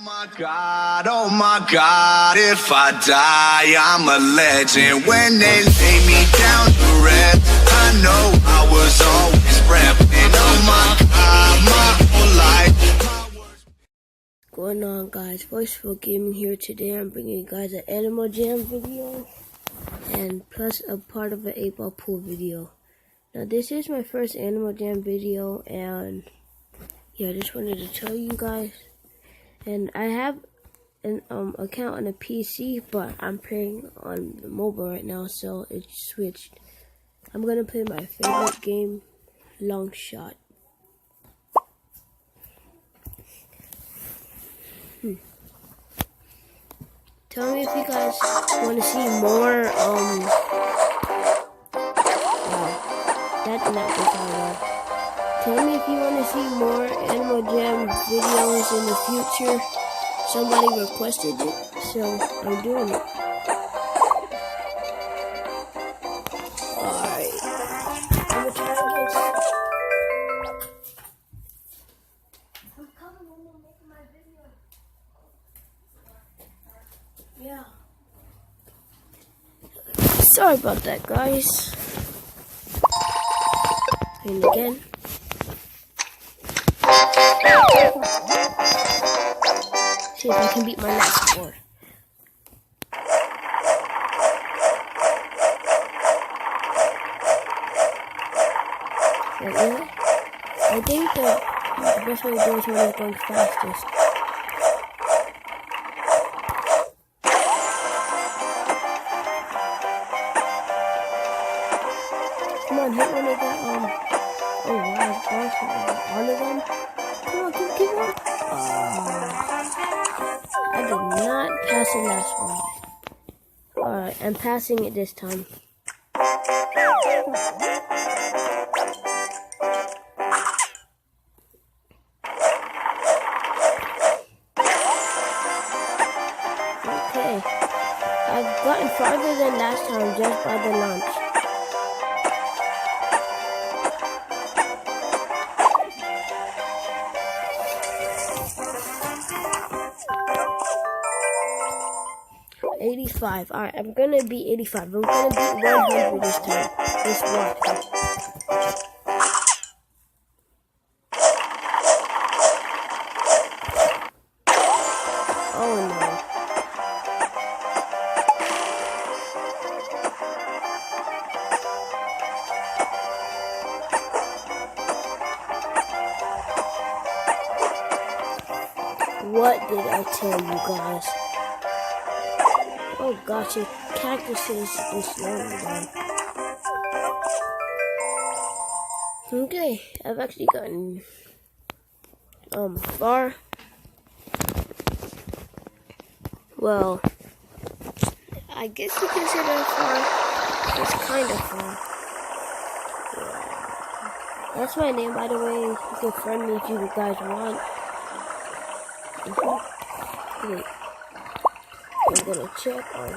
Oh my God, if I die, I'm a legend. When they lay me down to rest, I know I was always repping. Oh my God, my whole life. What's going on, guys? Voiceful Gaming here. Today I'm bringing you guys an Animal Jam video and plus a part of an 8-ball pool video. Now this is my first Animal Jam video, and yeah, I just wanted to tell you guys. And I have an account on a PC, but I'm playing on the mobile right now, so it switched. I'm gonna play my favorite game, Long Shot. Tell me if you guys want to see more, that did not go far enough. Tell me if you want to see more Animal Jam videos in the future. Somebody requested it, so I'm doing it. Alright. I'm gonna try this. I'm coming when I'm making my video. Yeah. Sorry about that, guys. And again. See if I can beat my last score. Right, I think the best way to do this one is going fastest. Come on, hit one of the, oh wow, one of them. Come on, keep on. I did not pass the last one. Alright, I'm passing it this time. Okay. I've gotten farther than last time just by the launch. $85. Alright, I'm gonna beat 85. I'm gonna beat 100 this time. Just watch. Oh no. What did I tell you guys? Oh gosh, your cactuses is slowing down. Okay, I've actually gotten far. Well, I guess you consider it far. It's kind of far. Yeah. That's my name, by the way. You can friend me if you guys want. Wait. I'm gonna check on.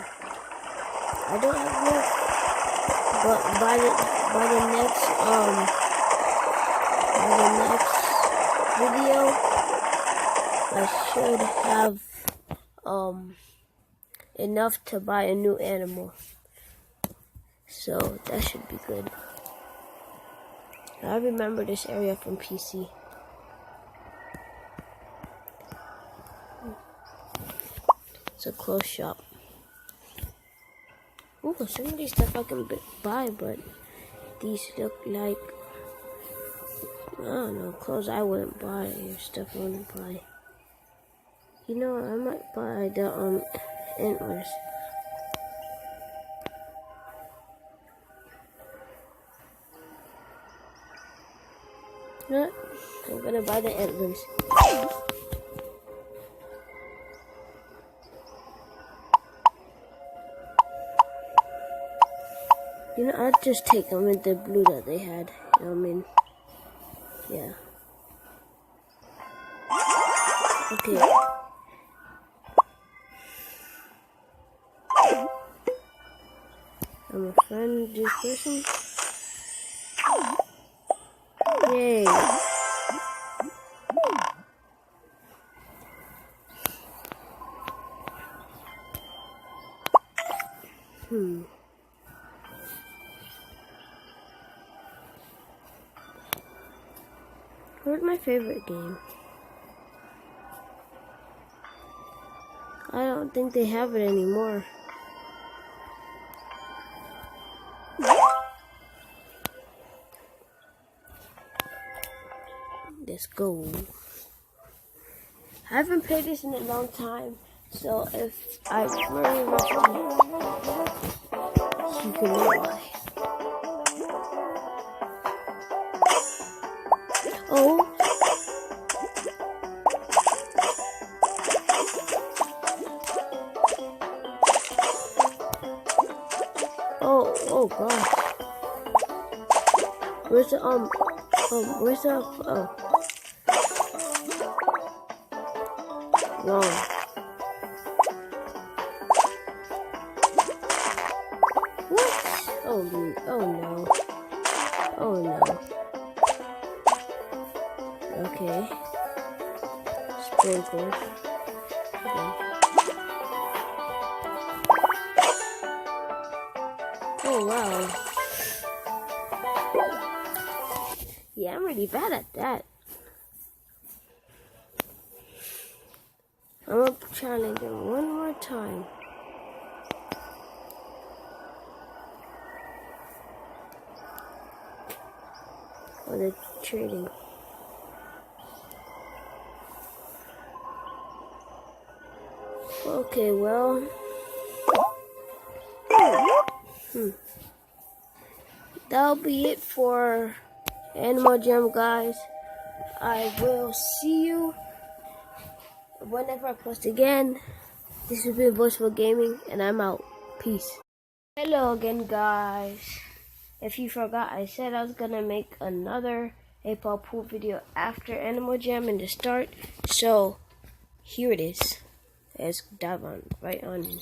I don't have enough, but by the next video, I should have enough to buy a new animal. So that should be good. I remember this area from PC. It's a close shop. Ooh, some of these stuff I can buy, but these look like, I don't know, clothes I wouldn't buy or stuff I wouldn't buy. You know, I might buy the antlers. No, I'm gonna buy the antlers. You know, I'd just take them with the blue that they had. You know what I mean? Yeah. Okay. I'm a friend of this person. Yay. Where's my favorite game? I don't think they have it anymore. Let's go. I haven't played this in a long time, so if I very rusty, you can know why. Oh. Oh gosh. Where's the where's the wrong. What? Oh no. Oh no. Okay. Sprinkles. Okay. Oh wow. Yeah, I'm really bad at that. I'm gonna try to do it one more time. Oh, they're trading. Okay, well. That'll be it for Animal Jam, guys. I will see you whenever I post again. This has been Voiceful Gaming, and I'm out. Peace. Hello again, guys. If you forgot, I said I was gonna make another 8-ball pool video after Animal Jam in the start. So here it is. Let's dive right on in.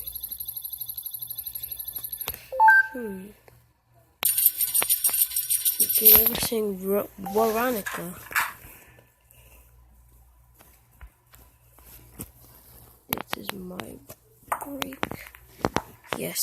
You can never sing Veronica. This is my break. Yes.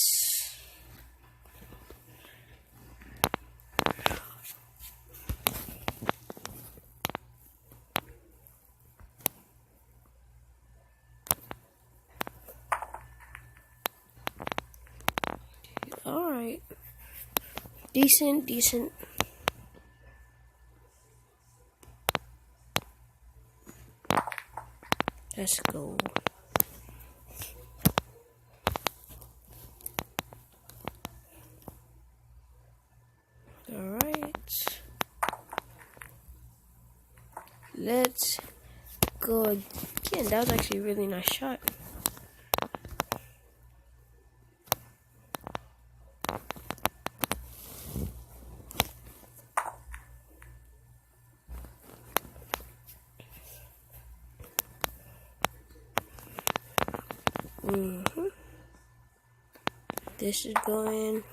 Alright. Decent. Let's go. Alright. Let's go again. That was actually a really nice shot. This is going,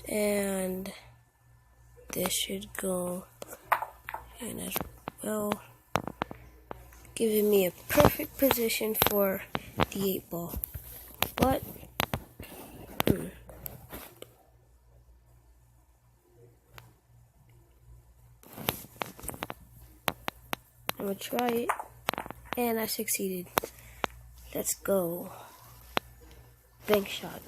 and this should go in as well, giving me a perfect position for the 8-ball. But I'm gonna try it, and I succeeded. Let's go. Bank shot.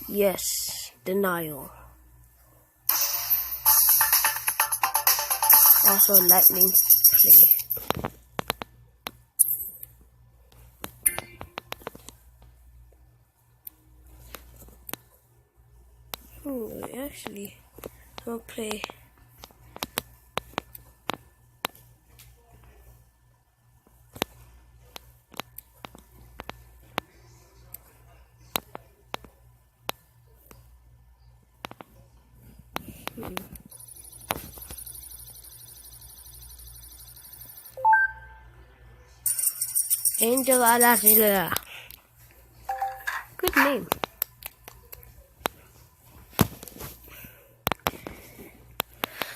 Yes, denial. Also lightning play. Actually, I'm gonna play. Angel Alarilla. Good name.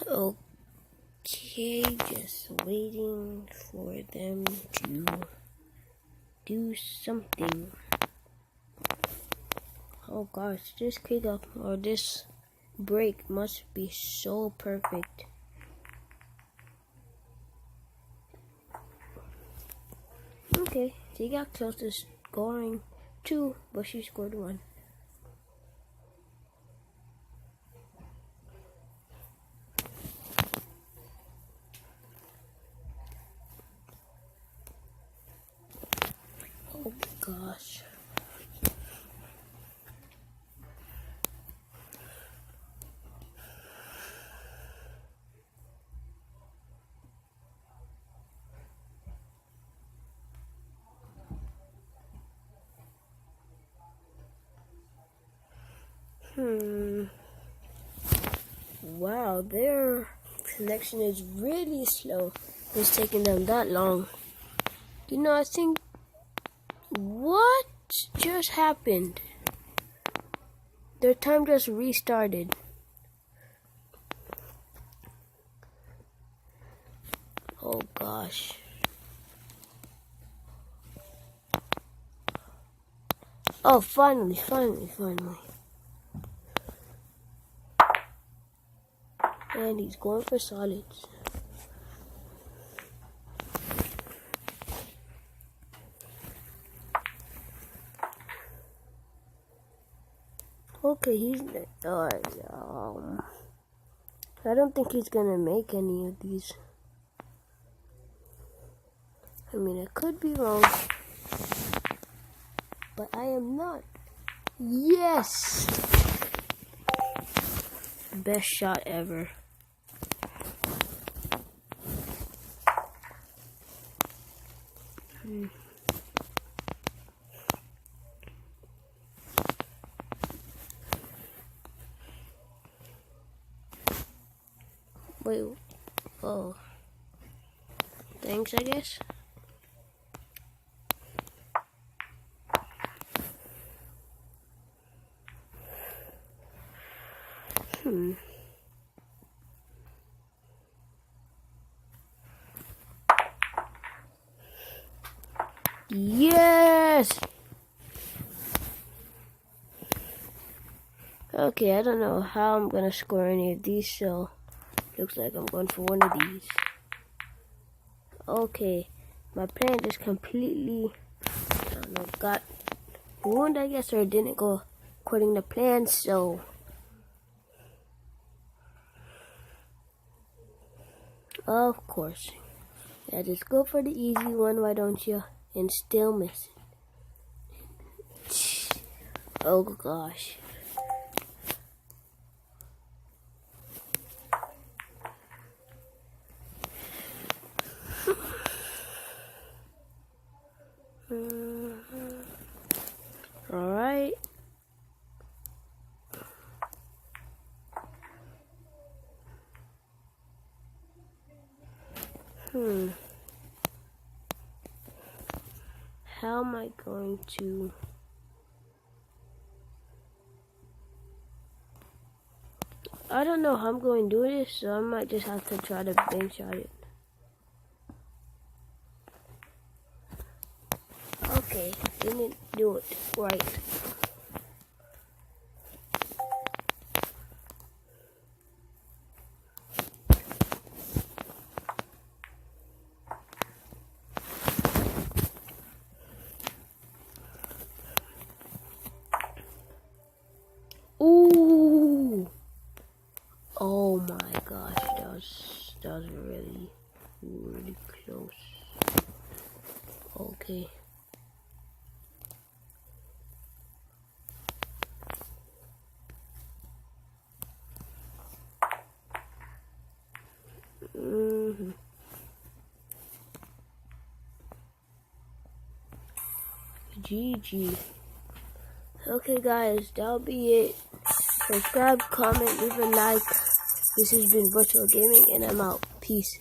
Okay. Okay, just waiting for them to do something. Oh gosh, this kickoff or this break must be so perfect. Okay, she got close to scoring 2, but she scored 1. Oh gosh. Wow, their connection is really slow. It's taking them that long. You know, I think, what just happened? Their time just restarted. Oh gosh. Oh, finally. And he's going for solids. Okay, he's I don't think he's gonna make any of these. I mean, I could be wrong, but I am not. Yes! Best shot ever. Wait, oh. Thanks, I guess. Yes! Okay, I don't know how I'm gonna score any of these, so looks like I'm going for one of these. Okay, my plan just completely, I don't know, got ruined, I guess, or it didn't go according to plan, so of course. Yeah, just go for the easy one, why don't you? And still miss it. Oh gosh. Alright. How am I going to... I don't know how I'm going to do this, so I might just have to try to bank shot it. Okay, didn't do it right. Ooh! Oh my gosh, that was really close. Okay. GG. Okay guys, that'll be it. Subscribe, comment, leave a like. This has been Virtual Gaming and I'm out. Peace.